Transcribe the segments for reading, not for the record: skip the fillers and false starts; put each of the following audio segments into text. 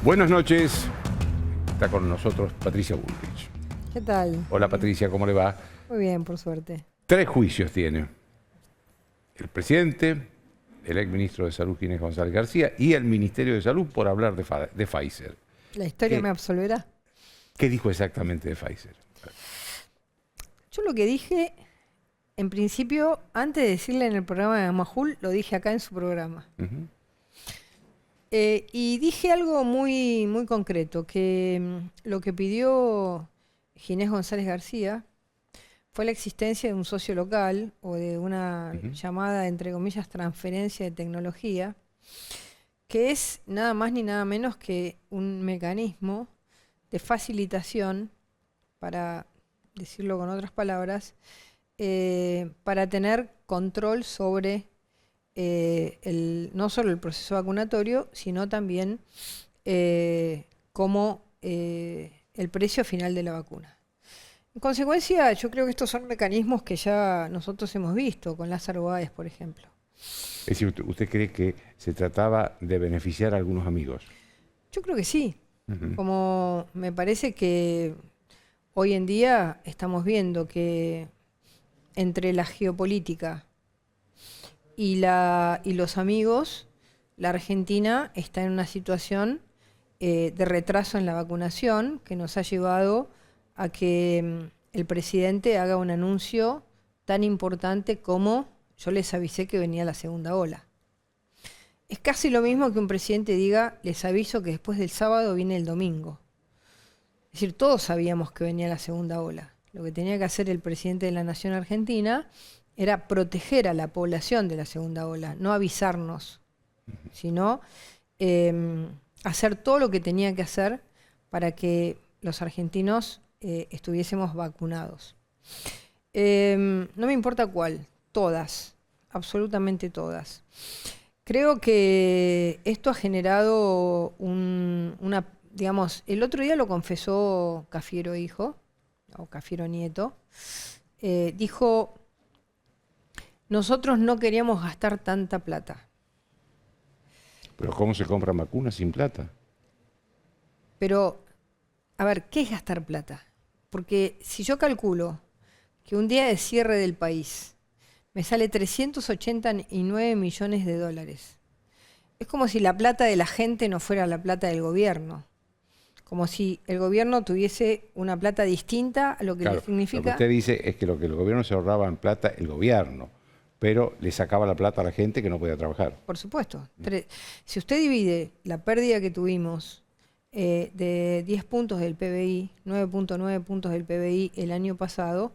Buenas noches. Está con nosotros Patricia Bullrich. ¿Qué tal? Hola Patricia, ¿cómo le va? Muy bien, por suerte. 3 juicios tiene. El presidente, el exministro de Salud Ginés González García y el Ministerio de Salud por hablar de Pfizer. ¿La historia me absolverá? ¿Qué dijo exactamente de Pfizer? Yo lo que dije, en principio, antes de decirle en el programa de Majul, lo dije acá en su programa. Y dije algo muy, muy concreto, que lo que pidió Ginés González García fue la existencia de un socio local o de una llamada, entre comillas, transferencia de tecnología, que es nada más ni nada menos que un mecanismo de facilitación, para decirlo con otras palabras, para tener control sobre no solo el proceso vacunatorio, sino también como el precio final de la vacuna. En consecuencia, yo creo que estos son mecanismos que ya nosotros hemos visto, con Lázaro Báez, por ejemplo. Es decir, ¿usted cree que se trataba de beneficiar a algunos amigos? Yo creo que sí. Como me parece que hoy en día estamos viendo que entre la geopolítica y los amigos, la Argentina está en una situación de retraso en la vacunación que nos ha llevado a que el presidente haga un anuncio tan importante como: yo les avisé que venía la segunda ola. Es casi lo mismo que un presidente diga: les aviso que después del sábado viene el domingo. Es decir, todos sabíamos que venía la segunda ola. Lo que tenía que hacer el presidente de la Nación Argentina era proteger a la población de la segunda ola, no avisarnos, sino hacer todo lo que tenía que hacer para que los argentinos estuviésemos vacunados. No me importa cuál, todas, absolutamente todas. Creo que esto ha generado digamos, el otro día lo confesó Cafiero hijo, o Cafiero nieto, dijo: nosotros no queríamos gastar tanta plata. ¿Pero cómo se compran vacunas sin plata? Pero, a ver, ¿qué es gastar plata? Porque si yo calculo que un día de cierre del país me sale 389 millones de dólares, es como si la plata de la gente no fuera la plata del gobierno. Como si el gobierno tuviese una plata distinta a lo que le significa. Lo que usted dice es que lo que el gobierno se ahorraba en plata, el gobierno, pero le sacaba la plata a la gente que no podía trabajar. Por supuesto. Si usted divide la pérdida que tuvimos de 10 puntos del PBI, 9.9 puntos del PBI el año pasado,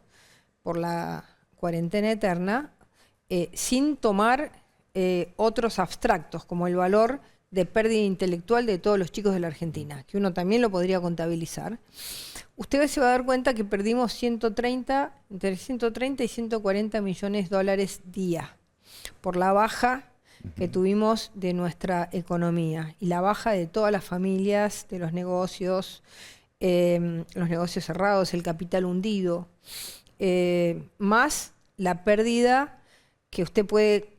por la cuarentena eterna, sin tomar otros abstractos, como el valor de pérdida intelectual de todos los chicos de la Argentina, que uno también lo podría contabilizar, usted se va a dar cuenta que perdimos entre 130 y 140 millones de dólares día por la baja que tuvimos de nuestra economía y la baja de todas las familias, de los negocios cerrados, el capital hundido, más la pérdida que usted puede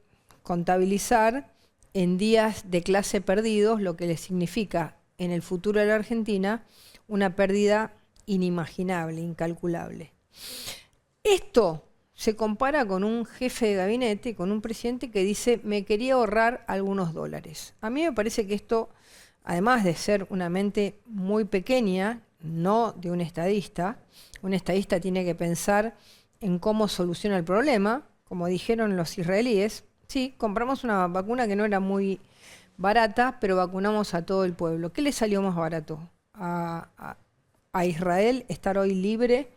contabilizar en días de clase perdidos, lo que le significa en el futuro de la Argentina una pérdida inimaginable, incalculable. Esto se compara con un jefe de gabinete, con un presidente que dice: me quería ahorrar algunos dólares. A mí me parece que esto, además de ser una mente muy pequeña, no de un estadista tiene que pensar en cómo soluciona el problema, como dijeron los israelíes. Sí, compramos una vacuna que no era muy barata, pero vacunamos a todo el pueblo. ¿Qué le salió más barato? ¿A Israel estar hoy libre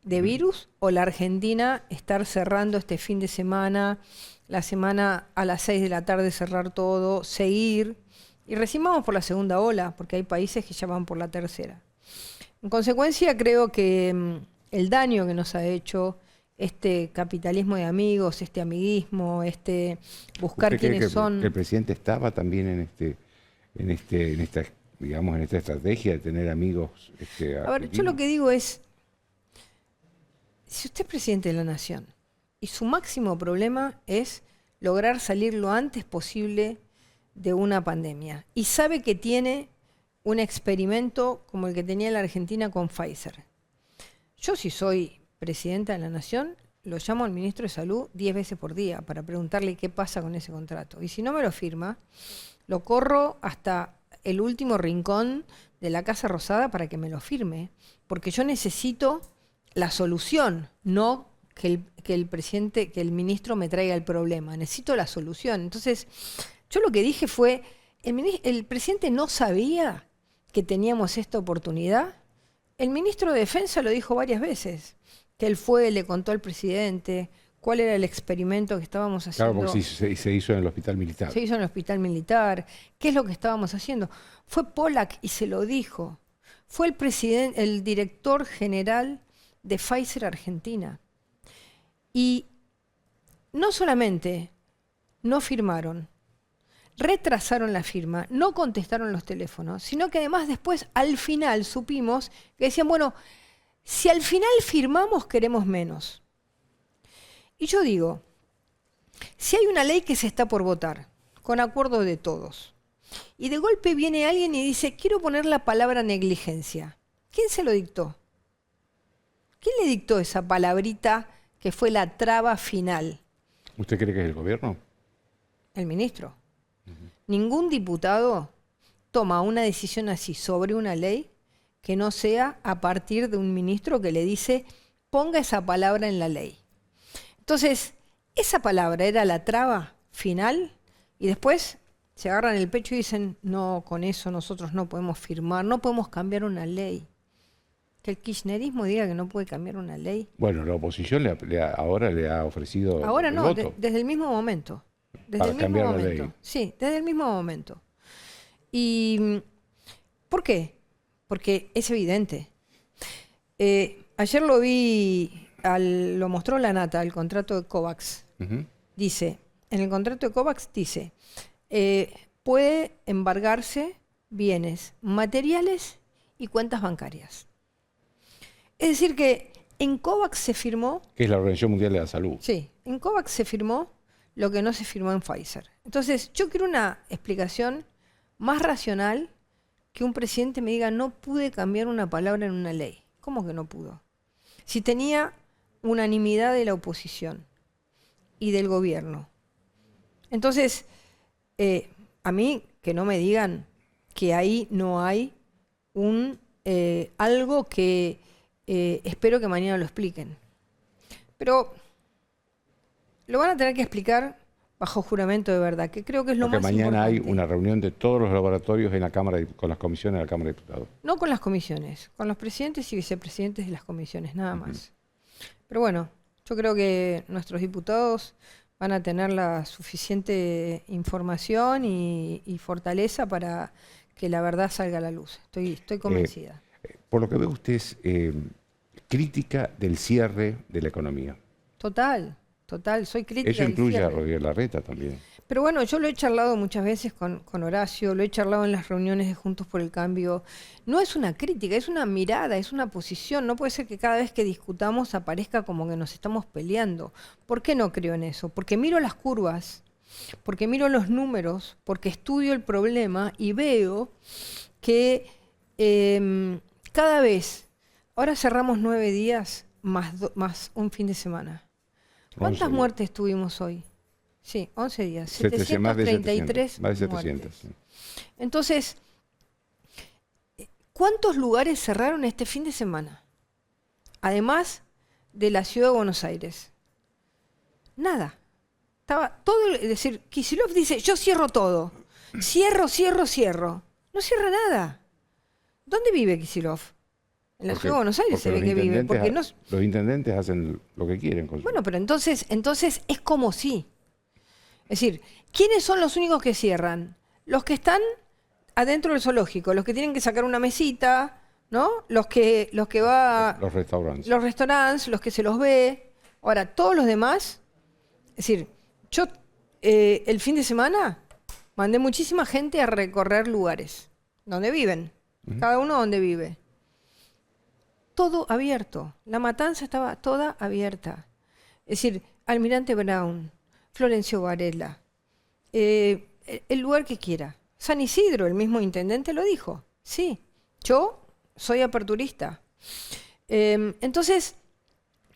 de virus o la Argentina estar cerrando este fin de semana, la semana a las 6 de la tarde cerrar todo, seguir? Y recién vamos por la segunda ola, porque hay países que ya van por la tercera. En consecuencia, creo que el daño que nos ha hecho este capitalismo de amigos, este amiguismo, buscar quiénes son. ¿Que el presidente estaba también en esta estrategia de tener amigos? A ver, yo lo que digo es: si usted es presidente de la Nación y su máximo problema es lograr salir lo antes posible de una pandemia y sabe que tiene un experimento como el que tenía la Argentina con Pfizer. Yo, si soy presidenta de la Nación, lo llamo al ministro de Salud 10 veces por día para preguntarle qué pasa con ese contrato. Y si no me lo firma, lo corro hasta el último rincón de la Casa Rosada para que me lo firme, porque yo necesito la solución, no que el ministro me traiga el problema. Necesito la solución. Entonces, yo lo que dije fue, el presidente no sabía que teníamos esta oportunidad. El ministro de Defensa lo dijo varias veces, que él fue, le contó al presidente cuál era el experimento que estábamos haciendo. Claro, porque se hizo en el hospital militar. Se hizo en el hospital militar. ¿Qué es lo que estábamos haciendo? Fue Pollack y se lo dijo. Fue el director general de Pfizer Argentina. Y no solamente no firmaron, retrasaron la firma, no contestaron los teléfonos, sino que además después, al final, supimos que decían, bueno, si al final firmamos, queremos menos. Y yo digo, si hay una ley que se está por votar, con acuerdo de todos, y de golpe viene alguien y dice, quiero poner la palabra negligencia, ¿quién se lo dictó? ¿Quién le dictó esa palabrita que fue la traba final? ¿Usted cree que es el gobierno? El ministro. Ningún diputado toma una decisión así sobre una ley que no sea a partir de un ministro que le dice, ponga esa palabra en la ley. Entonces, esa palabra era la traba final y después se agarran el pecho y dicen, no, con eso nosotros no podemos firmar, no podemos cambiar una ley. Que el kirchnerismo diga que no puede cambiar una ley. Bueno, la oposición ahora le ha ofrecido ahora el no, voto. Desde el mismo momento. Desde Para el mismo cambiar la momento. ley. Sí, desde el mismo momento. ¿Y por qué? Porque es evidente. Ayer lo vi, lo mostró la Nata, el contrato de COVAX. Dice, en el contrato de COVAX dice, puede embargarse bienes materiales y cuentas bancarias. Es decir que en COVAX se firmó... Que es la Organización Mundial de la Salud. Sí, en COVAX se firmó lo que no se firmó en Pfizer. Entonces, yo quiero una explicación más racional que un presidente me diga, no pude cambiar una palabra en una ley. ¿Cómo que no pudo? Si tenía unanimidad de la oposición y del gobierno. Entonces, a mí que no me digan que ahí no hay algo que espero que mañana lo expliquen. Pero lo van a tener que explicar bajo juramento de verdad, que creo que es lo más importante. Porque mañana hay una reunión de todos los laboratorios en la Cámara, con las comisiones de la Cámara de Diputados. No con las comisiones, con los presidentes y vicepresidentes de las comisiones, nada más. Pero bueno, yo creo que nuestros diputados van a tener la suficiente información y fortaleza para que la verdad salga a la luz. Estoy convencida. Por lo que veo, usted es crítica del cierre de la economía. Total, soy crítica. Eso incluye a Rodríguez Larreta también. Pero bueno, yo lo he charlado muchas veces con Horacio, lo he charlado en las reuniones de Juntos por el Cambio. No es una crítica, es una mirada, es una posición. No puede ser que cada vez que discutamos aparezca como que nos estamos peleando. ¿Por qué no creo en eso? Porque miro las curvas, porque miro los números, porque estudio el problema y veo que cada vez, ahora cerramos 9 días más un fin de semana. ¿Cuántas muertes tuvimos hoy? Sí, 11 días. 733 más de 700. muertes. Sí. Entonces, ¿cuántos lugares cerraron este fin de semana? Además de la ciudad de Buenos Aires. Nada. Estaba todo, es decir, Kicillof dice, yo cierro todo. Cierro. No cierra nada. ¿Dónde vive Kicillof? En la ciudad de Buenos Aires se ve que vive. Porque los intendentes hacen lo que quieren. Bueno, pero entonces es como si. Es decir, ¿quiénes son los únicos que cierran? Los que están adentro del zoológico, los que tienen que sacar una mesita, ¿no? Los que va... Los restaurantes. Los restaurantes, los que se los ve. Ahora, todos los demás... Es decir, yo el fin de semana mandé muchísima gente a recorrer lugares donde viven. Cada uno donde vive. Todo abierto. La Matanza estaba toda abierta. Es decir, Almirante Brown, Florencio Varela, el lugar que quiera. San Isidro, el mismo intendente lo dijo. Sí, yo soy aperturista. Entonces,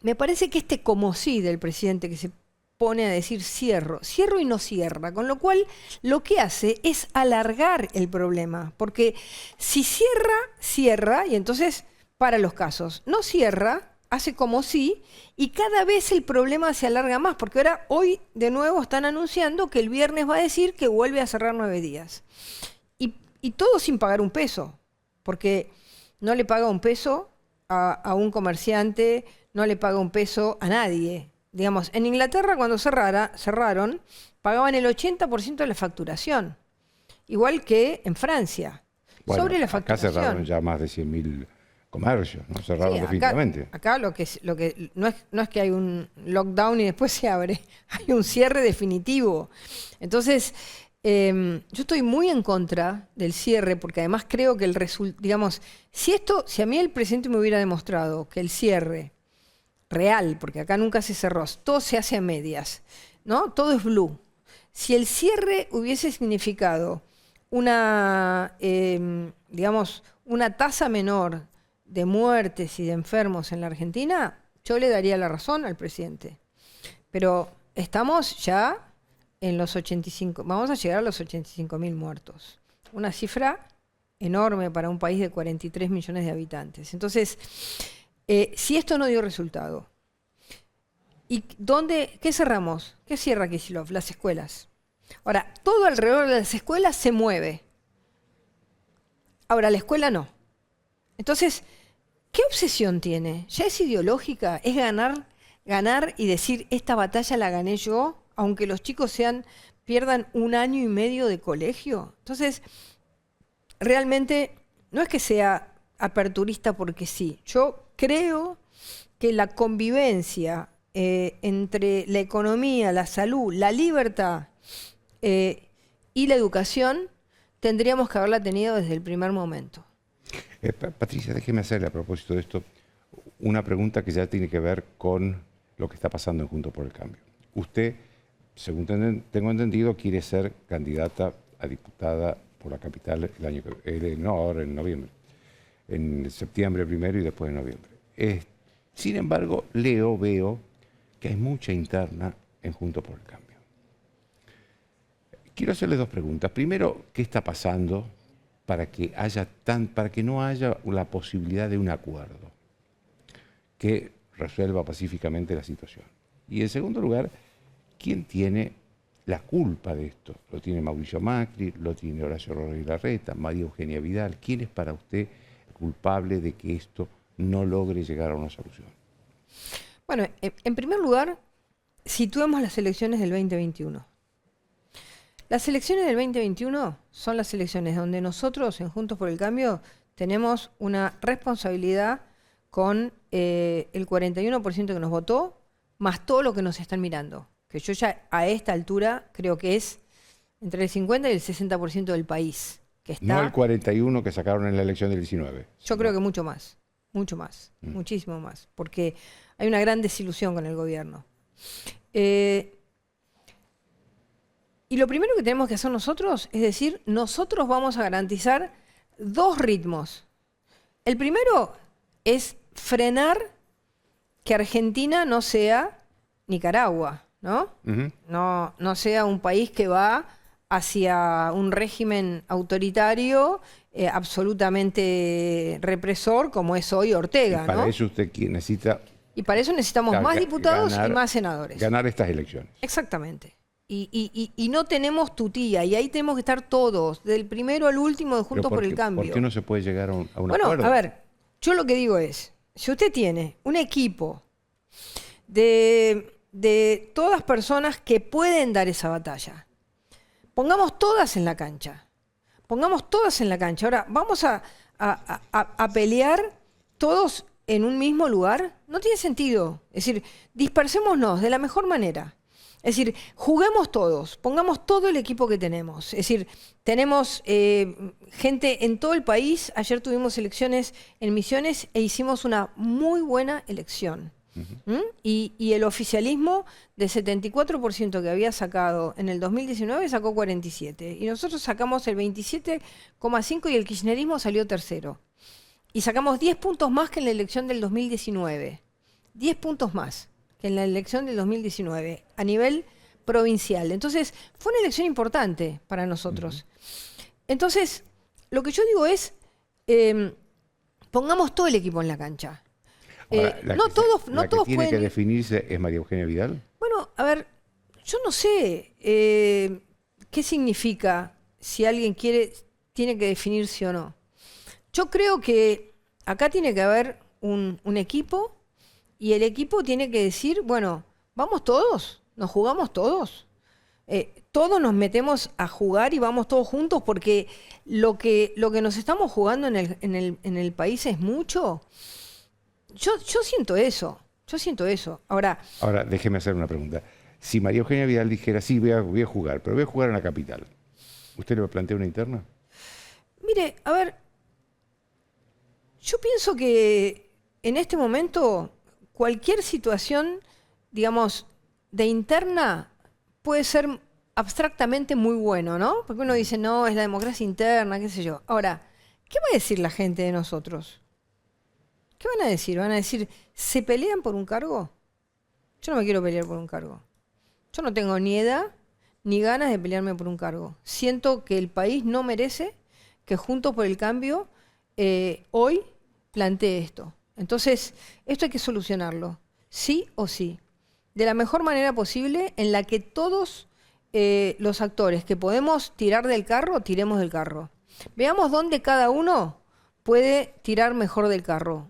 me parece que este como sí del presidente que se pone a decir cierro y no cierra, con lo cual lo que hace es alargar el problema, porque si cierra, cierra y entonces para los casos. No cierra, hace como sí y cada vez el problema se alarga más, porque ahora hoy de nuevo están anunciando que el viernes va a decir que vuelve a cerrar 9 días. Y todo sin pagar un peso, porque no le paga un peso a un comerciante, no le paga un peso a nadie. Digamos, en Inglaterra cuando cerraron, pagaban el 80% de la facturación, igual que en Francia. Bueno, sobre la acá facturación. cerraron ya más de 100.000 comercios, ¿no? Cerraron Sí, definitivamente. acá lo que no es que hay un lockdown y después se abre, hay un cierre definitivo. Entonces, yo estoy muy en contra del cierre, porque además creo que digamos, si a mí el presidente me hubiera demostrado que el cierre real, porque acá nunca se cerró, todo se hace a medias, ¿no? Todo es blue. Si el cierre hubiese significado digamos, una tasa menor de muertes y de enfermos en la Argentina, yo le daría la razón al presidente. Pero estamos ya en los 85, vamos a llegar a los 85.000 muertos. Una cifra enorme para un país de 43 millones de habitantes. Entonces, si esto no dio resultado, ¿qué cerramos? ¿Qué cierra Kicillof? Las escuelas. Ahora, todo alrededor de las escuelas se mueve. Ahora, la escuela no. Entonces, ¿qué obsesión tiene? ¿Ya es ideológica? ¿Es ganar y decir, esta batalla la gané yo, aunque los chicos pierdan 1 año y medio de colegio? Entonces, realmente no es que sea aperturista porque sí. Yo creo que la convivencia entre la economía, la salud, la libertad y la educación tendríamos que haberla tenido desde el primer momento. Patricia, déjeme hacerle a propósito de esto una pregunta que ya tiene que ver con lo que está pasando en Juntos por el Cambio. Usted, según tengo entendido, quiere ser candidata a diputada por la capital el año no, ahora en noviembre, en septiembre primero y después de noviembre. Sin embargo, veo que hay mucha interna en Juntos por el Cambio. Quiero hacerle 2 preguntas. Primero, ¿qué está pasando para que no haya la posibilidad de un acuerdo que resuelva pacíficamente la situación? Y en segundo lugar, ¿quién tiene la culpa de esto? ¿Lo tiene Mauricio Macri? ¿Lo tiene Horacio Rodríguez Larreta? ¿María Eugenia Vidal? ¿Quién es para usted culpable de que esto no logre llegar a una solución? Bueno, en primer lugar, situemos las elecciones del 2021. Las elecciones del 2021 son las elecciones donde nosotros, en Juntos por el Cambio, tenemos una responsabilidad con el 41% que nos votó, más todo lo que nos están mirando. Que yo ya a esta altura creo que es entre el 50 y el 60% del país. Que está, no el 41% que sacaron en la elección del 19. Yo creo que mucho más, muchísimo más, porque hay una gran desilusión con el gobierno. Y lo primero que tenemos que hacer nosotros es decir, nosotros vamos a garantizar 2 ritmos. El primero es frenar que Argentina no sea Nicaragua, ¿no? No sea un país que va hacia un régimen autoritario absolutamente represor como es hoy Ortega, y para ¿no? eso usted necesita... Y para eso necesitamos más diputados y más senadores. Ganar estas elecciones. Exactamente. Y no tenemos tutía, y ahí tenemos que estar todos, del primero al último de Juntos por el Cambio. ¿Por qué no se puede llegar a un acuerdo? Bueno, a ver, yo lo que digo es, si usted tiene un equipo de todas personas que pueden dar esa batalla, pongamos todas en la cancha. Ahora, ¿vamos a pelear todos en un mismo lugar? No tiene sentido. Es decir, dispersémonos de la mejor manera. Es decir, juguemos todos, pongamos todo el equipo que tenemos. Es decir, tenemos gente en todo el país. Ayer tuvimos elecciones en Misiones e hicimos una muy buena elección. Y el oficialismo de 74% que había sacado en el 2019 sacó 47%. Y nosotros sacamos el 27,5% y el kirchnerismo salió tercero. Y sacamos 10 puntos más que en la elección del 2019. 10 puntos más que en la elección del 2019 a nivel provincial. Entonces, fue una elección importante para nosotros. Entonces, lo que yo digo es, pongamos todo el equipo en la cancha. Ahora, no todos tiene pueden... que definirse es María Eugenia Vidal. Bueno, a ver, yo no sé qué significa si alguien tiene que definirse o no. Yo creo que acá tiene que haber un equipo y el equipo tiene que decir, bueno, vamos todos, nos jugamos todos. Todos nos metemos a jugar y vamos todos juntos porque lo que nos estamos jugando en el país es mucho. Yo siento eso, Ahora, déjeme hacer una pregunta. Si María Eugenia Vidal dijera, sí, voy a jugar, pero voy a jugar en la capital, ¿usted le plantea una interna? Mire, a ver, yo pienso que en este momento cualquier situación, digamos, de interna puede ser abstractamente muy bueno, ¿no? Porque uno dice, no, es la democracia interna, qué sé yo. Ahora, ¿qué va a decir la gente de nosotros? ¿Qué van a decir? ¿Van a decir, ¿se pelean por un cargo? Yo no me quiero pelear por un cargo. Yo no tengo ni edad ni ganas de pelearme por un cargo. Siento que el país no merece que Juntos por el Cambio hoy plantee esto. Entonces, esto hay que solucionarlo, sí o sí, de la mejor manera posible, en la que todos los actores que podemos tirar del carro, tiremos del carro. Veamos dónde cada uno puede tirar mejor del carro.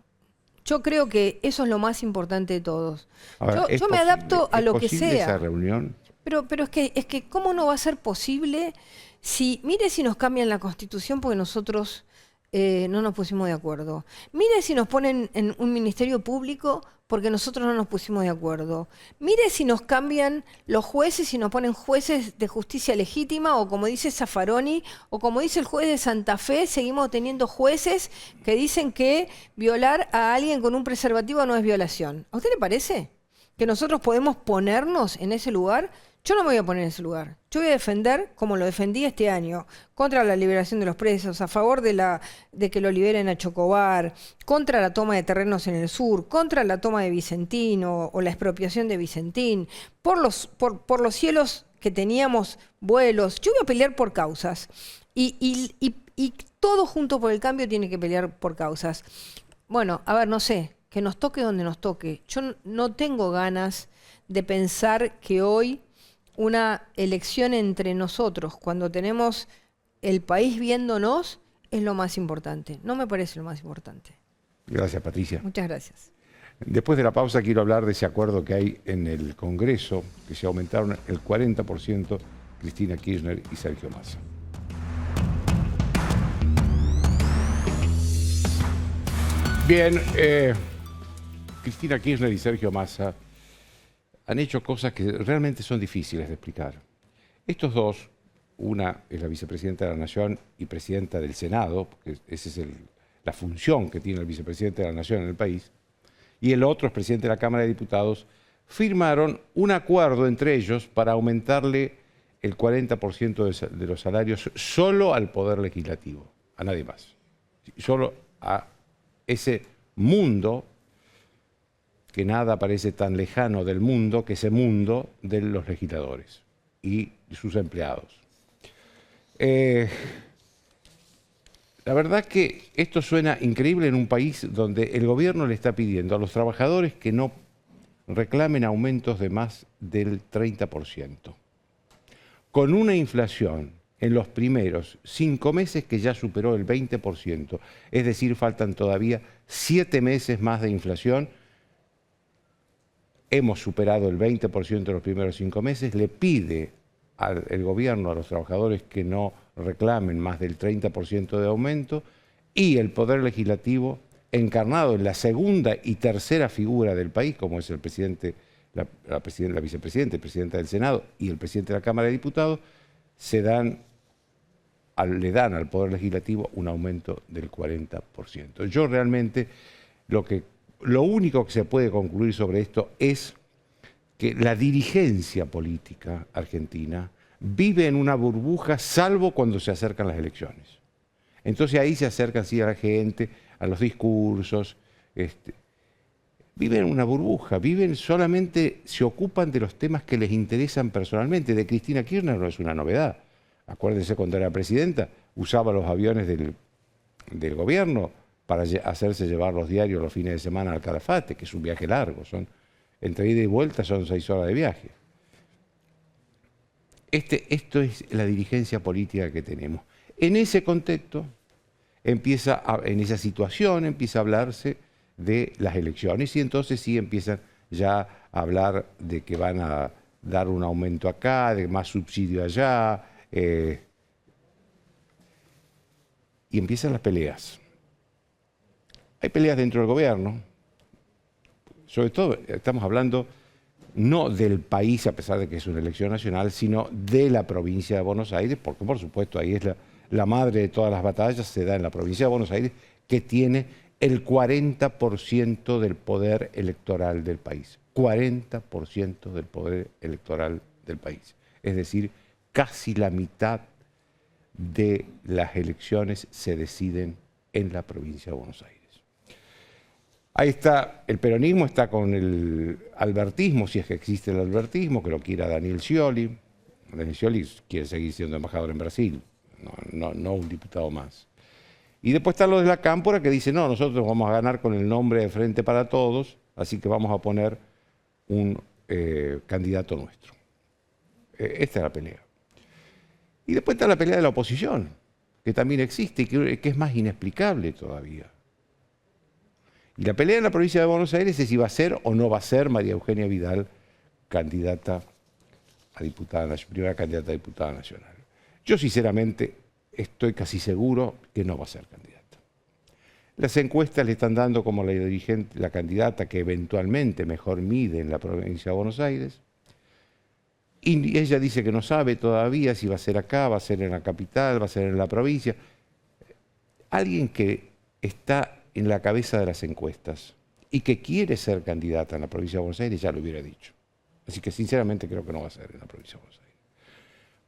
Yo creo que eso es lo más importante de todos. Ahora, yo me adapto a lo que sea. ¿Esa reunión? Pero es que ¿cómo no va a ser posible mire si nos cambian la Constitución porque nosotros no nos pusimos de acuerdo? Mire si nos ponen en un ministerio público porque nosotros no nos pusimos de acuerdo. Mire si nos cambian los jueces y nos ponen jueces de justicia legítima, o como dice Zaffaroni, o como dice el juez de Santa Fe, seguimos teniendo jueces que dicen que violar a alguien con un preservativo no es violación. ¿A usted le parece que nosotros podemos ponernos en ese lugar? Yo no me voy a poner en ese lugar. Yo voy a defender, como lo defendí este año, contra la liberación de los presos, a favor de que lo liberen a Chocobar, contra la toma de terrenos en el sur, contra la toma de Vicentín o la expropiación de Vicentín, por los cielos que teníamos vuelos. Yo voy a pelear por causas. Y todo Juntos por el Cambio tiene que pelear por causas. Bueno, a ver, no sé, que nos toque donde nos toque. Yo no tengo ganas de pensar que hoy una elección entre nosotros, cuando tenemos el país viéndonos, es lo más importante. No me parece lo más importante. Gracias, Patricia. Muchas gracias. Después de la pausa quiero hablar de ese acuerdo que hay en el Congreso, que se aumentaron el 40% Cristina Kirchner y Sergio Massa. Bien, Cristina Kirchner y Sergio Massa han hecho cosas que realmente son difíciles de explicar. Estos dos, una es la vicepresidenta de la Nación y presidenta del Senado, porque esa es la función que tiene el vicepresidente de la Nación en el país, y el otro es presidente de la Cámara de Diputados, firmaron un acuerdo entre ellos para aumentarle el 40% de los salarios solo al Poder Legislativo, a nadie más. Solo a ese mundo que nada parece tan lejano del mundo que ese mundo de los legisladores y sus empleados. La verdad que esto suena increíble en un país donde el gobierno le está pidiendo a los trabajadores que no reclamen aumentos de más del 30%, con una inflación en los primeros 5 meses que ya superó el 20%, es decir, faltan todavía 7 meses más de inflación. Hemos superado el 20% en los primeros 5 meses, le pide el gobierno a los trabajadores que no reclamen más del 30% de aumento, y el Poder Legislativo, encarnado en la segunda y tercera figura del país, como es el presidente, la vicepresidenta, el presidente del Senado y el presidente de la Cámara de Diputados, le dan al Poder Legislativo un aumento del 40%. Yo realmente lo que lo único que se puede concluir sobre esto es que la dirigencia política argentina vive en una burbuja, salvo cuando se acercan las elecciones. Entonces ahí se acercan sí a la gente, a los discursos. Viven en una burbuja, solamente se ocupan de los temas que les interesan personalmente. De Cristina Kirchner no es una novedad. Acuérdense cuando era presidenta, usaba los aviones del gobierno para hacerse llevar los diarios los fines de semana al Calafate, que es un viaje largo, entre ida y vuelta son 6 horas de viaje. Esto es la dirigencia política que tenemos. En ese contexto, en esa situación, empieza a hablarse de las elecciones y entonces sí empiezan ya a hablar de que van a dar un aumento acá, de más subsidio allá, y empiezan las peleas. Hay peleas dentro del gobierno, sobre todo estamos hablando no del país, a pesar de que es una elección nacional, sino de la provincia de Buenos Aires, porque por supuesto ahí es la madre de todas las batallas, se da en la provincia de Buenos Aires, que tiene el 40% del poder electoral del país. 40% del poder electoral del país. Es decir, casi la mitad de las elecciones se deciden en la provincia de Buenos Aires. Ahí está, el peronismo está con el albertismo, si es que existe el albertismo, que lo quiera Daniel Scioli. Daniel Scioli quiere seguir siendo embajador en Brasil, no un diputado más. Y después están los de la Cámpora que dicen, no, nosotros vamos a ganar con el nombre de Frente para Todos, así que vamos a poner un candidato nuestro. Esta es la pelea. Y después está la pelea de la oposición, que también existe y que es más inexplicable todavía. Y la pelea en la provincia de Buenos Aires es si va a ser o no va a ser María Eugenia Vidal candidata a diputada, primera candidata a diputada nacional. Yo sinceramente estoy casi seguro que no va a ser candidata. Las encuestas le están dando como la candidata que eventualmente mejor mide en la provincia de Buenos Aires. Y ella dice que no sabe todavía si va a ser acá, va a ser en la capital, va a ser en la provincia. Alguien que está en la cabeza de las encuestas y que quiere ser candidata en la provincia de Buenos Aires ya lo hubiera dicho. Así que sinceramente creo que no va a ser en la provincia de Buenos Aires.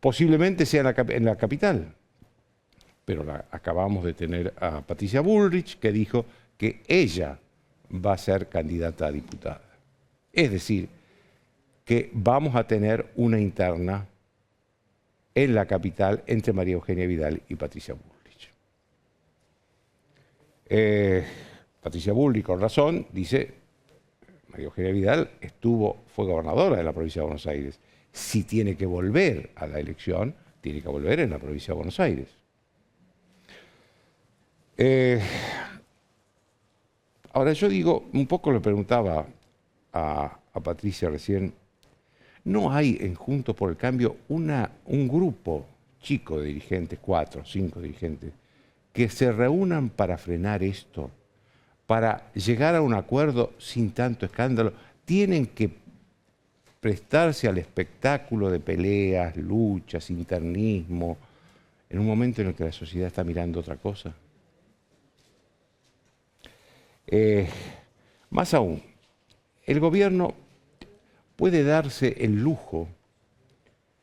Posiblemente sea en la capital, pero acabamos de tener a Patricia Bullrich que dijo que ella va a ser candidata a diputada. Es decir, que vamos a tener una interna en la capital entre María Eugenia Vidal y Patricia Bullrich. Patricia Bullrich, con razón, dice, María Eugenia Vidal fue gobernadora de la provincia de Buenos Aires. Si tiene que volver a la elección, tiene que volver en la provincia de Buenos Aires. Ahora yo digo, un poco le preguntaba a Patricia recién, ¿no hay en Juntos por el Cambio un grupo chico de dirigentes, 4 o 5 dirigentes, que se reúnan para frenar esto, para llegar a un acuerdo sin tanto escándalo? Tienen que prestarse al espectáculo de peleas, luchas, internismo, en un momento en el que la sociedad está mirando otra cosa. Más aún, el gobierno puede darse el lujo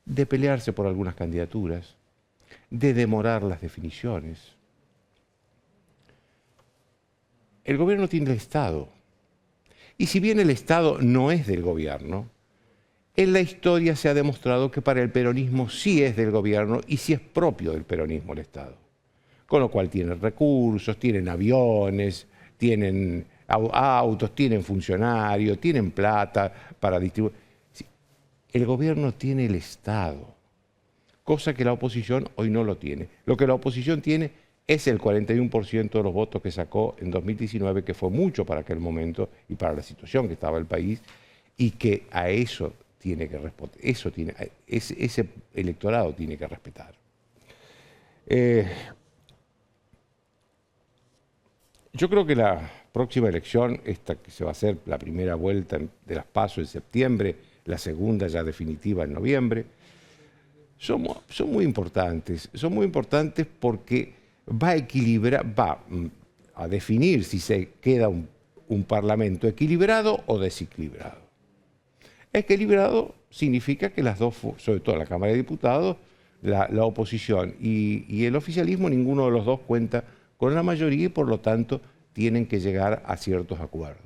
de pelearse por algunas candidaturas, de demorar las definiciones. El gobierno tiene el Estado. Y si bien el Estado no es del gobierno, en la historia se ha demostrado que para el peronismo sí es del gobierno y sí es propio del peronismo el Estado. Con lo cual tienen recursos, tienen aviones, tienen autos, tienen funcionarios, tienen plata para distribuir. El gobierno tiene el Estado, cosa que la oposición hoy no lo tiene. Lo que la oposición tiene es el 41% de los votos que sacó en 2019, que fue mucho para aquel momento y para la situación que estaba el país, y que a eso tiene que responder, ese electorado tiene que respetar. Yo creo que la próxima elección, esta que se va a hacer la primera vuelta de las PASO en septiembre, la segunda ya definitiva en noviembre, son muy importantes. Son muy importantes porque va a equilibrar, va a definir si se queda un parlamento equilibrado o desequilibrado. Equilibrado significa que las dos, sobre todo la Cámara de Diputados, la oposición y el oficialismo, ninguno de los dos cuenta con la mayoría y por lo tanto tienen que llegar a ciertos acuerdos.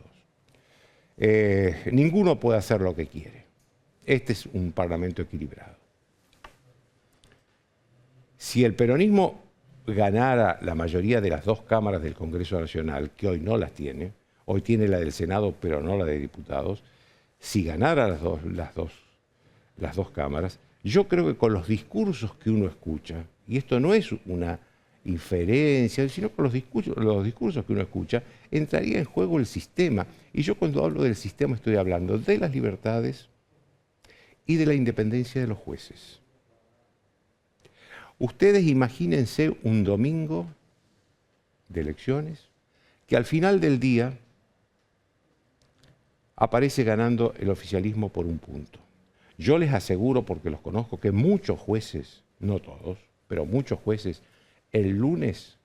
Ninguno puede hacer lo que quiere. Este es un parlamento equilibrado. Si el peronismo ganara la mayoría de las dos cámaras del Congreso Nacional, que hoy no las tiene, hoy tiene la del Senado pero no la de diputados, si ganara las dos cámaras, yo creo que con los discursos que uno escucha, y esto no es una inferencia, sino con los discursos que uno escucha, entraría en juego el sistema. Y yo cuando hablo del sistema estoy hablando de las libertades y de la independencia de los jueces. Ustedes imagínense un domingo de elecciones que al final del día aparece ganando el oficialismo por un punto. Yo les aseguro, porque los conozco, que muchos jueces, no todos, pero muchos jueces, el lunes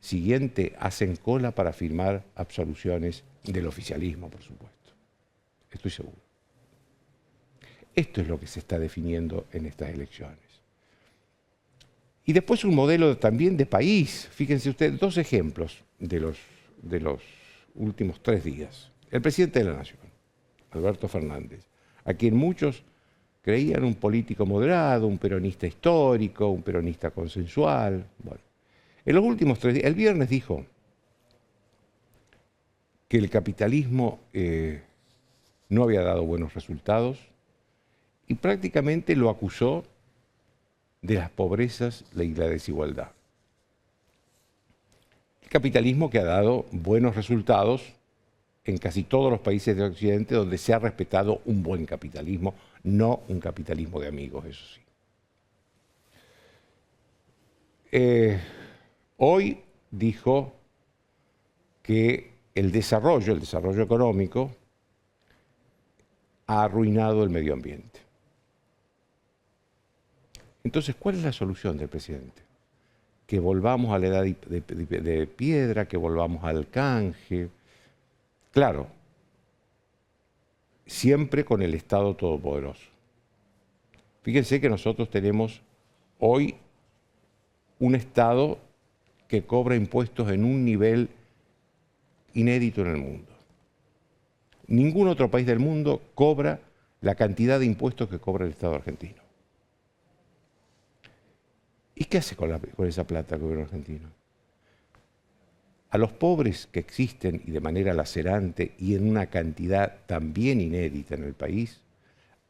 siguiente hacen cola para firmar absoluciones del oficialismo, por supuesto. Estoy seguro. Esto es lo que se está definiendo en estas elecciones. Y después un modelo también de país. Fíjense ustedes, dos ejemplos de los últimos 3 días. El presidente de la Nación, Alberto Fernández, a quien muchos creían un político moderado, un peronista histórico, un peronista consensual. Bueno, en los últimos 3 días, el viernes dijo que el capitalismo no había dado buenos resultados y prácticamente lo acusó de las pobrezas y la desigualdad. El capitalismo que ha dado buenos resultados en casi todos los países del Occidente donde se ha respetado un buen capitalismo, no un capitalismo de amigos, eso sí. Hoy dijo que el desarrollo económico ha arruinado el medio ambiente. Entonces, ¿cuál es la solución del presidente? Que volvamos a la edad de piedra, que volvamos al canje. Claro, siempre con el Estado todopoderoso. Fíjense que nosotros tenemos hoy un Estado que cobra impuestos en un nivel inédito en el mundo. Ningún otro país del mundo cobra la cantidad de impuestos que cobra el Estado argentino. ¿Y qué hace con esa plata el gobierno argentino? A los pobres que existen y de manera lacerante y en una cantidad también inédita en el país,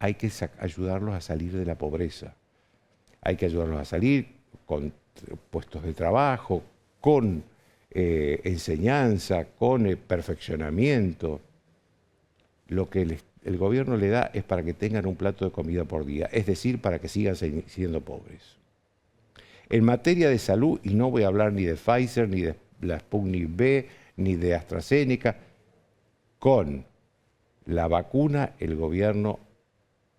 hay que ayudarlos a salir de la pobreza. Hay que ayudarlos a salir con puestos de trabajo, con enseñanza, con perfeccionamiento. Lo que el gobierno le da es para que tengan un plato de comida por día, es decir, para que sigan siendo pobres. En materia de salud, y no voy a hablar ni de Pfizer, ni de la Sputnik V, ni de AstraZeneca, con la vacuna el gobierno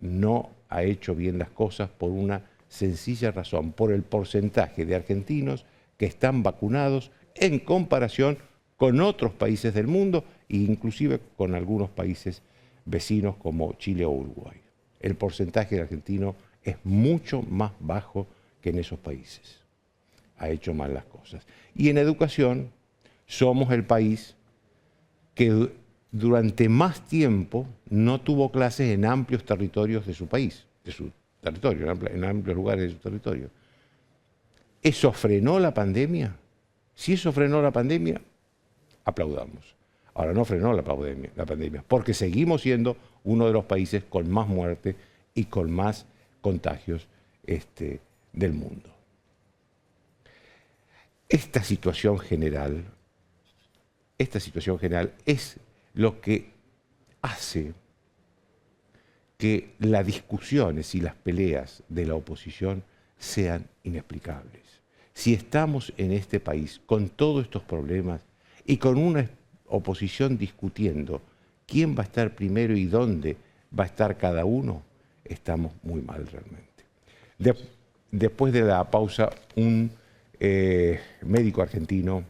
no ha hecho bien las cosas por una sencilla razón, por el porcentaje de argentinos que están vacunados en comparación con otros países del mundo e inclusive con algunos países vecinos como Chile o Uruguay. El porcentaje de argentinos es mucho más bajo que en esos países. Ha hecho mal las cosas. Y en educación somos el país que durante más tiempo no tuvo clases en amplios territorios de su país, de su territorio, en amplios lugares de su territorio. ¿Eso frenó la pandemia? Si eso frenó la pandemia, aplaudamos. Ahora no frenó la pandemia, porque seguimos siendo uno de los países con más muerte y con más contagios del mundo. Esta situación general es lo que hace que las discusiones y las peleas de la oposición sean inexplicables. Si estamos en este país con todos estos problemas y con una oposición discutiendo quién va a estar primero y dónde va a estar cada uno, estamos muy mal realmente. Después de la pausa, un médico argentino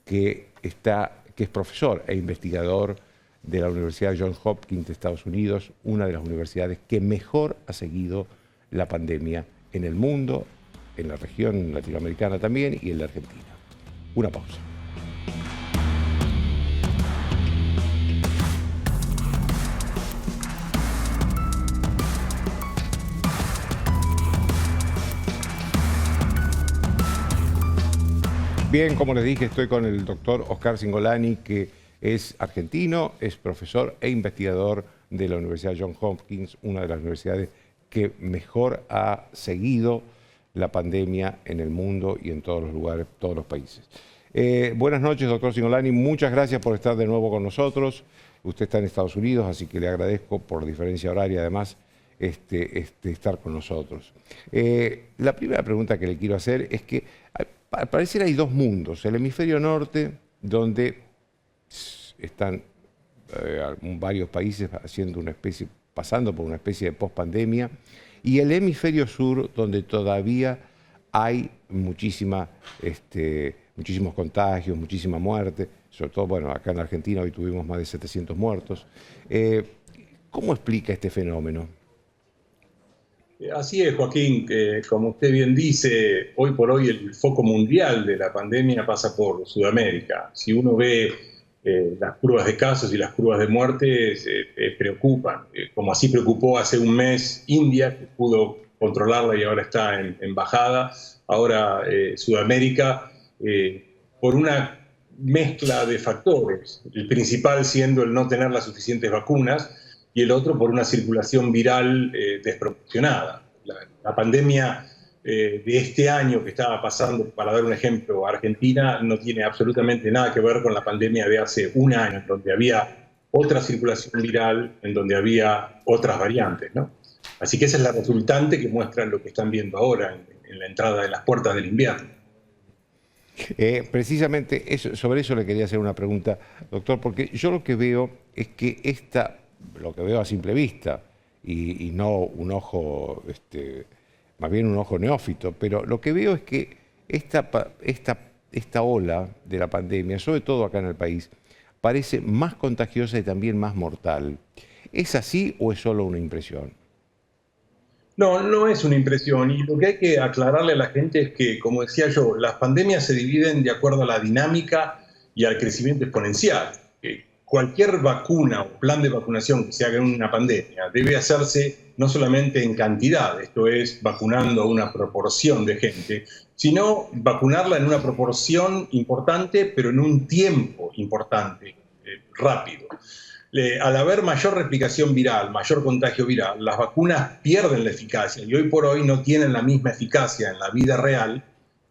que que es profesor e investigador de la Universidad Johns Hopkins de Estados Unidos, una de las universidades que mejor ha seguido la pandemia en el mundo, en la región latinoamericana también y en la Argentina. Una pausa. Bien, como les dije, estoy con el doctor Oscar Cingolani, que es argentino, es profesor e investigador de la Universidad Johns Hopkins, una de las universidades que mejor ha seguido la pandemia en el mundo y en todos los lugares, todos los países. Buenas noches, doctor Cingolani, muchas gracias por estar de nuevo con nosotros. Usted está en Estados Unidos, así que le agradezco por diferencia horaria, además, estar con nosotros. La primera pregunta que le quiero hacer es que al parecer hay dos mundos, el hemisferio norte, donde están varios países haciendo una especie, pasando por una especie de pospandemia, y el hemisferio sur, donde todavía hay muchísimos contagios, muchísima muerte, sobre todo, bueno, acá en Argentina hoy tuvimos más de 700 muertos. ¿Cómo explica este fenómeno? Así es, Joaquín, como usted bien dice, hoy por hoy el foco mundial de la pandemia pasa por Sudamérica. Si uno ve las curvas de casos y las curvas de muertes, preocupan. Como así preocupó hace un mes India, que pudo controlarla y ahora está en bajada. Ahora Sudamérica, por una mezcla de factores, el principal siendo el no tener las suficientes vacunas, y el otro por una circulación viral desproporcionada. La pandemia de este año que estaba pasando, para dar un ejemplo, Argentina, no tiene absolutamente nada que ver con la pandemia de hace un año, donde había otra circulación viral, en donde había otras variantes, ¿no? Así que esa es la resultante que muestra lo que están viendo ahora en la entrada de las puertas del invierno. Precisamente sobre eso le quería hacer una pregunta, doctor, porque yo lo que veo es que lo que veo a simple vista, y no un ojo, más bien un ojo neófito, pero lo que veo es que esta ola de la pandemia, sobre todo acá en el país, parece más contagiosa y también más mortal. ¿Es así o es solo una impresión? No, no es una impresión, y lo que hay que aclararle a la gente es que, como decía yo, las pandemias se dividen de acuerdo a la dinámica y al crecimiento exponencial. Cualquier vacuna o plan de vacunación que se haga en una pandemia debe hacerse no solamente en cantidad, esto es, vacunando a una proporción de gente, sino vacunarla en una proporción importante, pero en un tiempo importante, rápido. Al haber mayor replicación viral, mayor contagio viral, las vacunas pierden la eficacia y hoy por hoy no tienen la misma eficacia en la vida real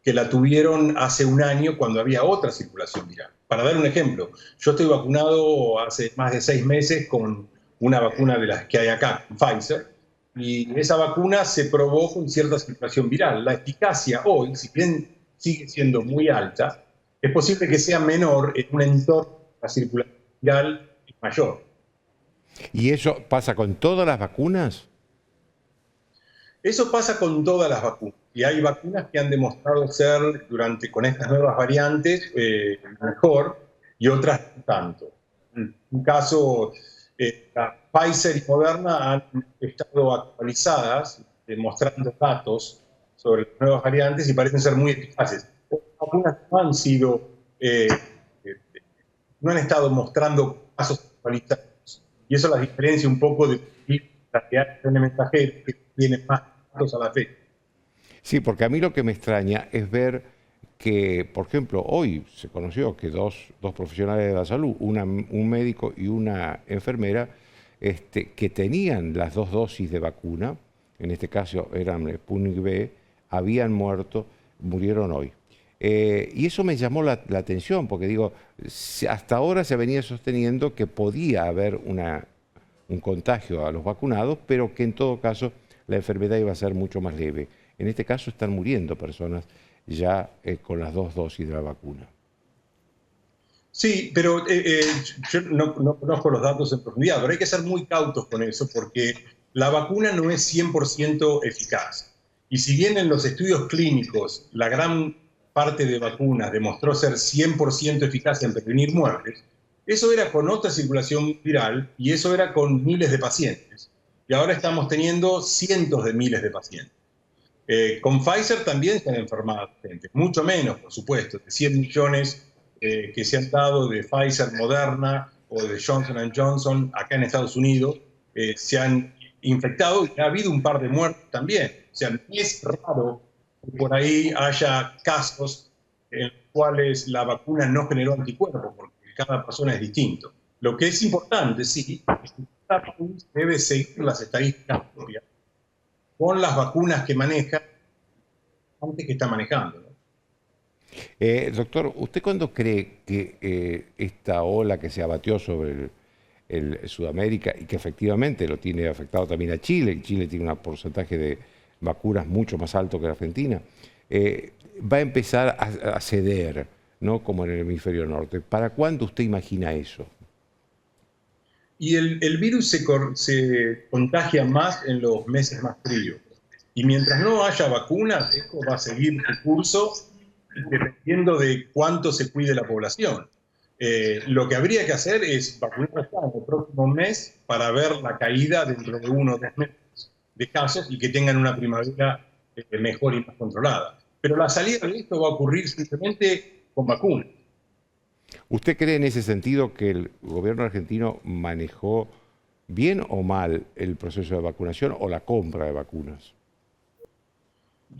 que la tuvieron hace un año cuando había otra circulación viral. Para dar un ejemplo, yo estoy vacunado hace más de 6 meses con una vacuna de las que hay acá, Pfizer, y esa vacuna se probó con cierta circulación viral. La eficacia hoy, si bien sigue siendo muy alta, es posible que sea menor en un entorno la circulación viral es mayor. ¿Y eso pasa con todas las vacunas? Eso pasa con todas las vacunas. Y hay vacunas que han demostrado ser, con estas nuevas variantes, mejor, y otras no tanto. En un caso, la Pfizer y Moderna han estado actualizadas, demostrando datos sobre las nuevas variantes y parecen ser muy eficaces. Las vacunas no han estado mostrando casos actualizados. Y eso las diferencia un poco de la ARN mensajero, que tiene más datos a la fe. Sí, porque a mí lo que me extraña es ver que, por ejemplo, hoy se conoció que dos profesionales de la salud, un médico y una enfermera, que tenían las 2 dosis de vacuna, en este caso eran Sputnik V, habían murieron hoy. Y eso me llamó la atención, porque digo, hasta ahora se venía sosteniendo que podía haber un contagio a los vacunados, pero que en todo caso la enfermedad iba a ser mucho más leve. En este caso están muriendo personas ya con las 2 dosis de la vacuna. Sí, pero yo no conozco los datos en profundidad, pero hay que ser muy cautos con eso porque la vacuna no es 100% eficaz. Y si bien en los estudios clínicos la gran parte de vacunas demostró ser 100% eficaz en prevenir muertes, eso era con otra circulación viral y eso era con miles de pacientes. Y ahora estamos teniendo cientos de miles de pacientes. Con Pfizer también se han enfermado gente, mucho menos, por supuesto, de 100 millones que se han dado de Pfizer, Moderna o de Johnson & Johnson acá en Estados Unidos, se han infectado y ha habido un par de muertes también. O sea, no es raro que por ahí haya casos en los cuales la vacuna no generó anticuerpos, porque cada persona es distinto. Lo que es importante, sí, es que cada país debe seguir las estadísticas propias con las vacunas que maneja antes que está manejando, ¿no? Doctor, ¿usted cuándo cree que esta ola que se abatió sobre Sudamérica y que efectivamente lo tiene afectado también a Chile, y Chile tiene un porcentaje de vacunas mucho más alto que la Argentina, va a empezar a ceder, ¿no? Como en el hemisferio norte? ¿Para cuándo usted imagina eso? Y el virus se contagia más en los meses más fríos. Y mientras no haya vacunas, esto va a seguir su curso dependiendo de cuánto se cuide la población. Lo que habría que hacer es vacunar en el próximo mes para ver la caída dentro de 1 o 2 meses de casos y que tengan una primavera mejor y más controlada. Pero la salida de esto va a ocurrir simplemente con vacunas. ¿Usted cree en ese sentido que el gobierno argentino manejó bien o mal el proceso de vacunación o la compra de vacunas?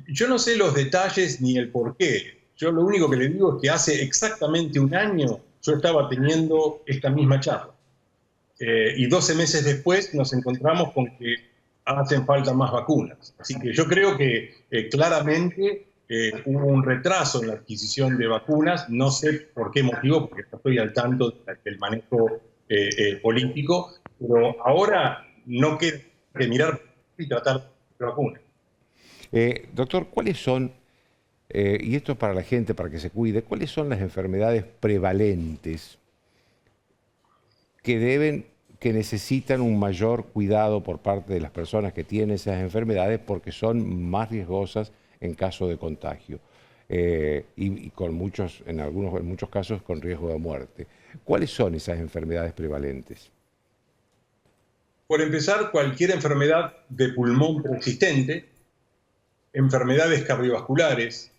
Yo no sé los detalles ni el porqué. Yo lo único que le digo es que hace exactamente 1 año yo estaba teniendo esta misma charla. Y 12 meses después nos encontramos con que hacen falta más vacunas. Así que yo creo que claramente hubo un retraso en la adquisición de vacunas. No sé por qué motivo, porque no estoy al tanto del manejo político, pero ahora no queda que mirar y tratar de vacunas. Doctor, ¿cuáles son, y esto es para la gente, para que se cuide, cuáles son las enfermedades prevalentes que necesitan un mayor cuidado por parte de las personas que tienen esas enfermedades porque son más riesgosas en caso de contagio y con en muchos casos con riesgo de muerte? ¿Cuáles son esas enfermedades prevalentes? Por empezar, cualquier enfermedad de pulmón persistente, enfermedades cardiovasculares,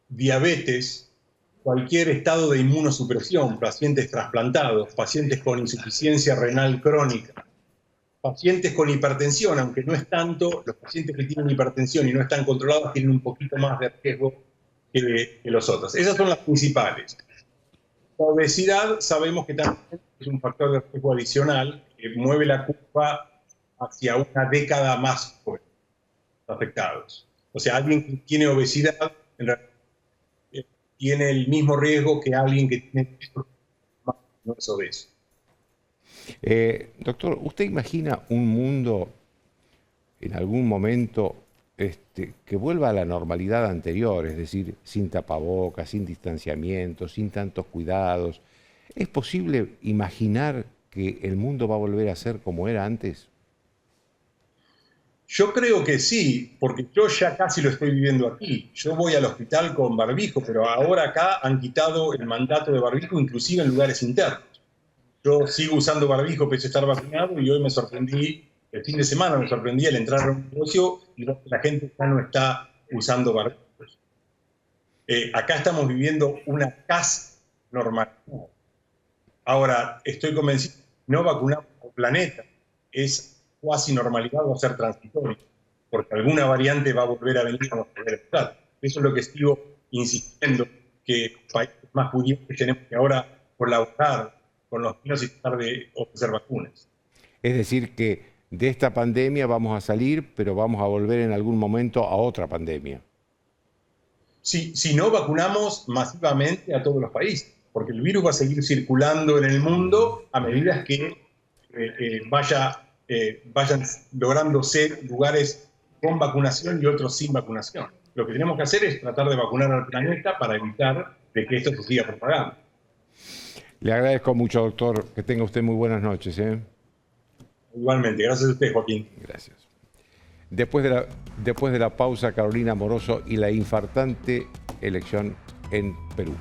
diabetes, cualquier estado de inmunosupresión, pacientes trasplantados, pacientes con insuficiencia renal crónica, pacientes con hipertensión, aunque no es tanto, los pacientes que tienen hipertensión y no están controlados tienen un poquito más de riesgo que los otros. Esas son las principales. La obesidad sabemos que también es un factor de riesgo adicional que mueve la curva hacia una década más joven afectados. O sea, alguien que tiene obesidad en realidad tiene el mismo riesgo que alguien que tiene no es obeso. Doctor, ¿usted imagina un mundo en algún momento que vuelva a la normalidad anterior, es decir, sin tapabocas, sin distanciamiento, sin tantos cuidados? ¿Es posible imaginar que el mundo va a volver a ser como era antes? Yo creo que sí, porque yo ya casi lo estoy viviendo aquí. Yo voy al hospital con barbijo, pero ahora acá han quitado el mandato de barbijo, inclusive en lugares internos. Yo sigo usando barbijo pese a estar vacunado y hoy me sorprendí, el fin de semana me sorprendí al entrar a un negocio y la gente ya no está usando barbijos. Acá estamos viviendo una casi normalidad. Ahora, estoy convencido que no vacunamos al planeta es cuasi normalidad va a ser transitorio, porque alguna variante va a volver a venir a nos poder estar. Eso es lo que sigo insistiendo, que países más pudientes tenemos que ahora colaborar con los chinos y tratar de ofrecer vacunas. Es decir, que de esta pandemia vamos a salir, pero vamos a volver en algún momento a otra pandemia. Si no vacunamos masivamente a todos los países, porque el virus va a seguir circulando en el mundo a medida que vayan lográndose lugares con vacunación y otros sin vacunación. Lo que tenemos que hacer es tratar de vacunar al planeta para evitar de que esto se siga propagando. Le agradezco mucho, doctor. Que tenga usted muy buenas noches. Igualmente. Gracias a usted, Joaquín. Gracias. Después de la pausa, Carolina Moroso y la infartante elección en Perú.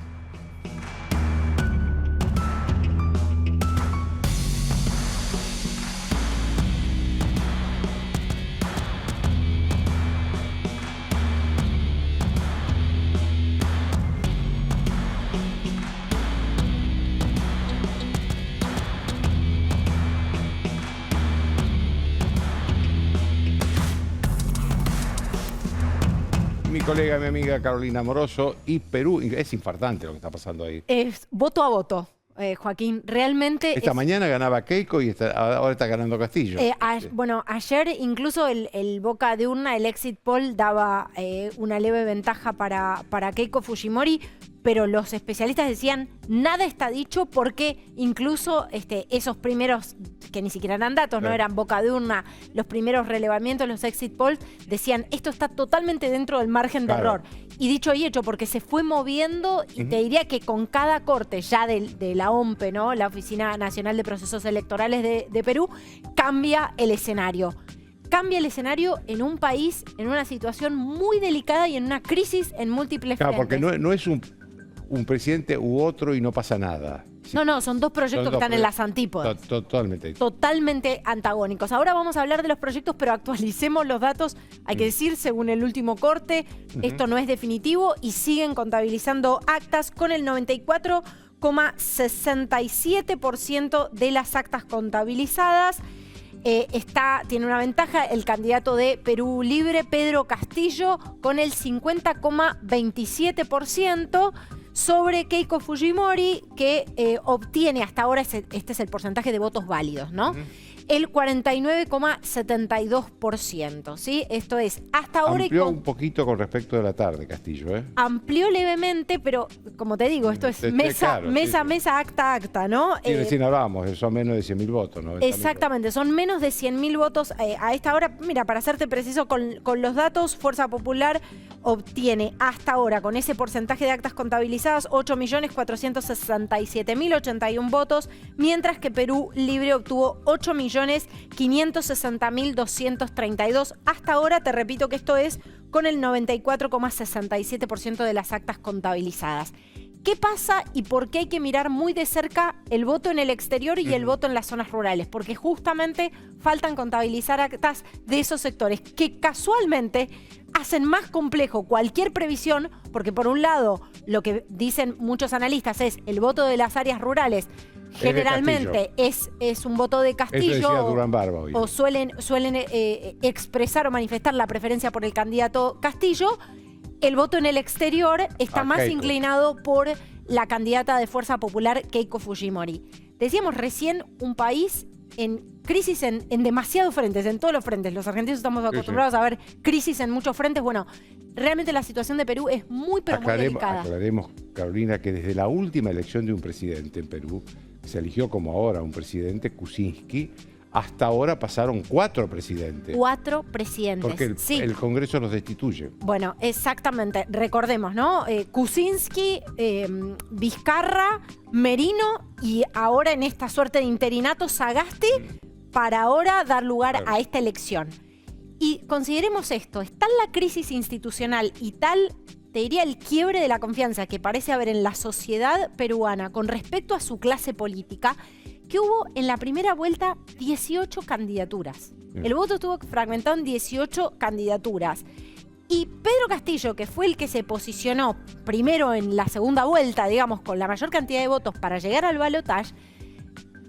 Mi colega, mi amiga Carolina Amoroso, y Perú, es infartante lo que está pasando ahí. Es voto a voto, Joaquín. Realmente... Esta mañana ganaba Keiko y ahora está ganando Castillo. Bueno, ayer incluso el boca de urna, el exit poll, daba una leve ventaja para Keiko Fujimori, pero los especialistas decían nada está dicho porque incluso esos primeros, que ni siquiera eran datos, no eran boca de urna, los primeros relevamientos, los exit polls, decían esto está totalmente dentro del margen de error. Y dicho y hecho, porque se fue moviendo, y te diría que con cada corte ya de la OMPE, ¿no? La Oficina Nacional de Procesos Electorales de Perú, cambia el escenario. Cambia el escenario en un país, en una situación muy delicada y en una crisis en múltiples frentes. Porque no es un presidente u otro y no pasa nada. No, son dos proyectos que están en las antípodas. Totalmente antagónicos. Ahora vamos a hablar de los proyectos, pero actualicemos los datos. Hay que decir, según el último corte, esto no es definitivo y siguen contabilizando actas con el 94,67% de las actas contabilizadas. Tiene una ventaja el candidato de Perú Libre, Pedro Castillo, con el 50,27%. Sobre Keiko Fujimori, que obtiene hasta ahora, este es el porcentaje de votos válidos, ¿no? El 49,72%, ¿sí? Esto es, hasta ahora... Amplió un poquito con respecto de la tarde, Castillo, ¿eh? Amplió levemente, pero como te digo, esto es mesa, acta, ¿no? Y recién hablábamos, son menos de 100.000 votos, ¿no? Exactamente, son menos de 100.000 votos a esta hora. Mira, para hacerte preciso con los datos, Fuerza Popular obtiene hasta ahora, con ese porcentaje de actas contabilizadas, 8.467.081 votos, mientras que Perú Libre obtuvo 8.560.232. Hasta ahora, te repito que esto es con el 94,67% de las actas contabilizadas. ¿Qué pasa y por qué hay que mirar muy de cerca el voto en el exterior y el voto en las zonas rurales? Porque justamente faltan contabilizar actas de esos sectores que casualmente hacen más complejo cualquier previsión, porque por un lado lo que dicen muchos analistas es el voto de las áreas rurales generalmente es un voto de Castillo. Eso decía Durán Barba hoy. O suelen expresar o manifestar la preferencia por el candidato Castillo. El voto en el exterior está más inclinado por la candidata de Fuerza Popular, Keiko Fujimori. Decíamos recién, un país en crisis en demasiados frentes, en todos los frentes. Los argentinos estamos acostumbrados a ver crisis en muchos frentes. Bueno, realmente la situación de Perú es muy, pero muy delicada. Aclaremos, Carolina, que desde la última elección de un presidente en Perú, se eligió como ahora un presidente, Kuczynski. Hasta ahora pasaron 4 presidentes. 4 presidentes. Porque el Congreso los destituye. Bueno, exactamente. Recordemos, ¿no? Kuczynski, Vizcarra, Merino y ahora en esta suerte de interinato Sagasti para ahora dar lugar a esta elección. Y consideremos esto, es tal la crisis institucional y tal, te diría, el quiebre de la confianza que parece haber en la sociedad peruana con respecto a su clase política, que hubo en la primera vuelta 18 candidaturas. El voto estuvo fragmentado en 18 candidaturas. Y Pedro Castillo, que fue el que se posicionó primero en la segunda vuelta, digamos, con la mayor cantidad de votos para llegar al balotaje,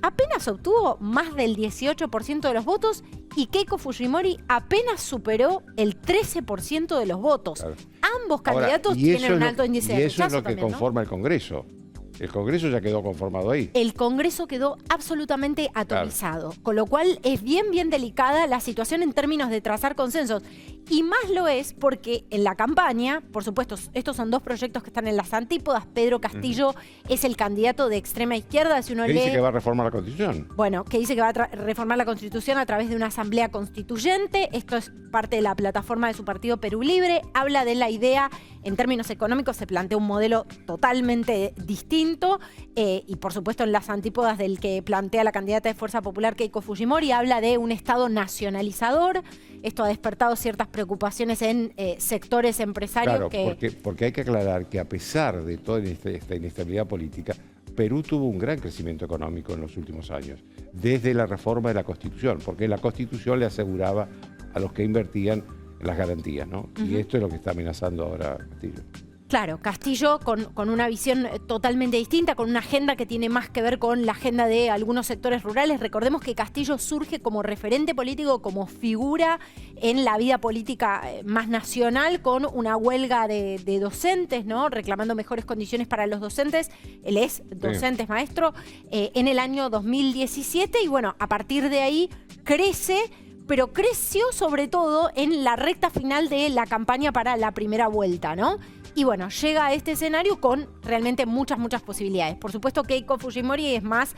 apenas obtuvo más del 18% de los votos y Keiko Fujimori apenas superó el 13% de los votos. Claro. Ambos candidatos tienen un alto índice de rechazo. Y eso es lo que conforma el Congreso. El Congreso ya quedó conformado ahí. El Congreso quedó absolutamente atomizado, claro. Con lo cual es bien delicada la situación en términos de trazar consensos. Y más lo es porque en la campaña, por supuesto, estos son 2 proyectos que están en las antípodas. Pedro Castillo es el candidato de extrema izquierda. Si uno lee, dice que va a reformar la Constitución. Bueno, que dice que va a reformar la Constitución a través de una asamblea constituyente. Esto es parte de la plataforma de su partido Perú Libre. Habla de la idea, en términos económicos, se plantea un modelo totalmente distinto. distinto y por supuesto en las antípodas del que plantea la candidata de Fuerza Popular Keiko Fujimori. Habla de un Estado nacionalizador. Esto ha despertado ciertas preocupaciones en sectores empresarios. Claro, porque hay que aclarar que a pesar de toda esta inestabilidad política, Perú tuvo un gran crecimiento económico en los últimos años, desde la reforma de la Constitución, porque la Constitución le aseguraba a los que invertían las garantías, ¿no? Y esto es lo que está amenazando ahora Castillo. Claro, Castillo con una visión totalmente distinta, con una agenda que tiene más que ver con la agenda de algunos sectores rurales. Recordemos que Castillo surge como referente político, como figura en la vida política más nacional, con una huelga de docentes, ¿no? Reclamando mejores condiciones para los docentes. Él es docente, es maestro, en el año 2017 y bueno, a partir de ahí crece, pero creció sobre todo en la recta final de la campaña para la primera vuelta, ¿no? Y bueno, llega a este escenario con realmente muchas posibilidades. Por supuesto, Keiko Fujimori es más,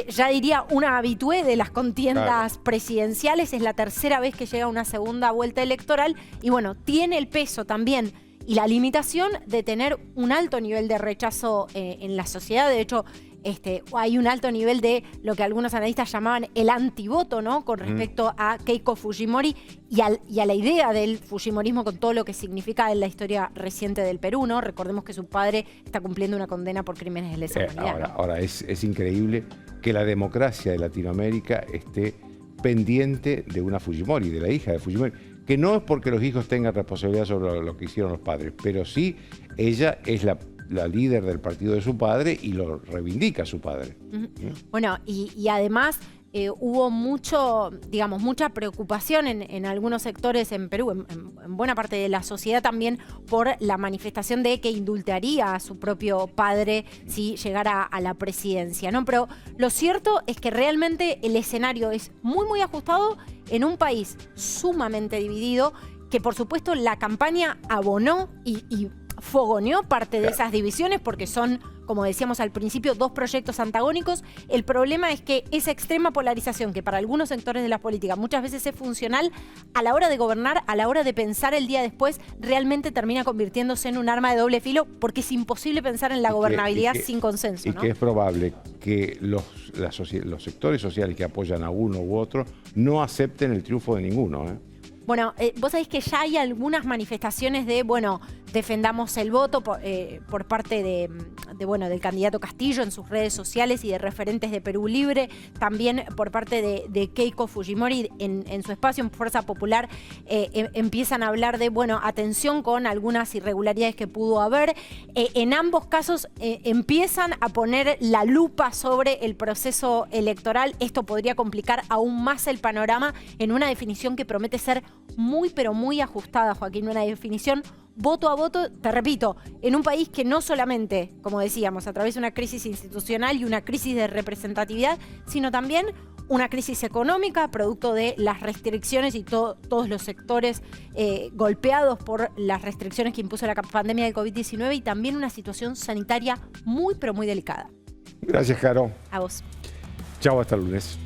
ya diría, una habitué de las contiendas presidenciales. Es la tercera vez que llega a una segunda vuelta electoral. Y bueno, tiene el peso también y la limitación de tener un alto nivel de rechazo en la sociedad. De hecho, hay un alto nivel de lo que algunos analistas llamaban el antivoto, ¿no? Con respecto a Keiko Fujimori y a la idea del fujimorismo con todo lo que significa en la historia reciente del Perú, ¿no? Recordemos que su padre está cumpliendo una condena por crímenes de lesa humanidad. Ahora es increíble que la democracia de Latinoamérica esté pendiente de una Fujimori, de la hija de Fujimori, que no es porque los hijos tengan responsabilidad sobre lo que hicieron los padres, pero sí ella es la líder del partido de su padre y lo reivindica a su padre. Bueno, y además hubo mucha preocupación en algunos sectores en Perú, en buena parte de la sociedad también, por la manifestación de que indultaría a su propio padre si llegara a la presidencia, ¿no? Pero lo cierto es que realmente el escenario es muy ajustado en un país sumamente dividido, que por supuesto la campaña abonó y fogoneó parte de esas divisiones porque son, como decíamos al principio, dos proyectos antagónicos. El problema es que esa extrema polarización, que para algunos sectores de la política muchas veces es funcional, a la hora de gobernar, a la hora de pensar el día después, realmente termina convirtiéndose en un arma de doble filo porque es imposible pensar en la gobernabilidad sin consenso, ¿no? Y que es probable que los sectores sociales que apoyan a uno u otro no acepten el triunfo de ninguno, ¿eh? Bueno, vos sabés que ya hay algunas manifestaciones de, bueno, defendamos el voto por parte del candidato Castillo en sus redes sociales y de referentes de Perú Libre, también por parte de Keiko Fujimori en su espacio en Fuerza Popular, empiezan a hablar de, bueno, atención con algunas irregularidades que pudo haber. En ambos casos empiezan a poner la lupa sobre el proceso electoral. Esto podría complicar aún más el panorama en una definición que promete ser muy ajustada, Joaquín, una definición voto a voto, te repito, en un país que no solamente, como decíamos, atraviesa una crisis institucional y una crisis de representatividad, sino también una crisis económica, producto de las restricciones y todos los sectores golpeados por las restricciones que impuso la pandemia del COVID-19 y también una situación sanitaria muy delicada. Gracias, Caro. A vos. Chao, hasta el lunes.